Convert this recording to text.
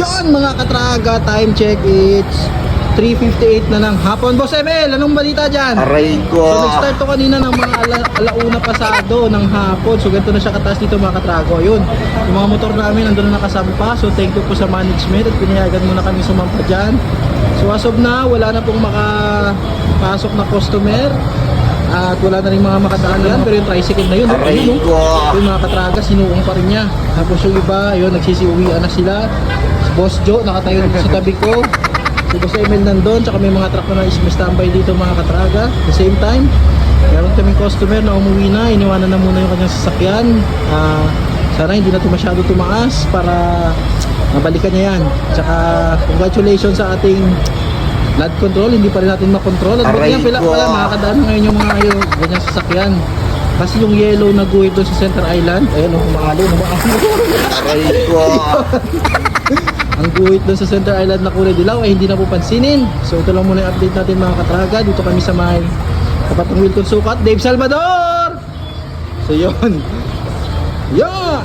Yan mga katraga, time check, it's 3:58 na ng hapon. Boss ML, anong balita dyan? Aray So ko. nag-start to kanina ng mga alauna pasado ng hapon. So ganito na siya kataas dito mga katrago. Yun, yung mga motor namin nandun na nakasampa. So thank you po sa management at pinayagan muna kami sumampa dyan. So as of now, wala na pong makapasok na customer. At wala na rin mga makadaan yan. Pero yung tricycle na yun, Aray ayun, ko. yung mga katraga, sinuong pa rin niya. Tapos yung iba, ayun, nagsisiuwian na sila. Si Boss Joe, nakatayo dito sa tabi ko. Si Boss Emil nandun, tsaka may mga truck na standby dito mga katraga. At the same time, meron kaming customer na umuwi na, iniwanan na muna yung kanyang sasakyan. Sana hindi na ito masyado tumaas para mabalikan niya yan. Tsaka congratulations sa ating flood control, hindi pa rin natin makontrol. At Aray ganyan ko. pala makakadaan na ngayon yung mga ganyang sasakyan. Kasi yung yellow na guhit doon sa Center Island, ayun, umaalo. Aray ko. Ang guhit doon sa Center Island na kulay dilaw ay hindi na po pansinin. So ito lang muna yung update natin mga katraga. Dito kami sa may tapat ng Wilcon Sukat, Dave Salvador! So yun. Yan!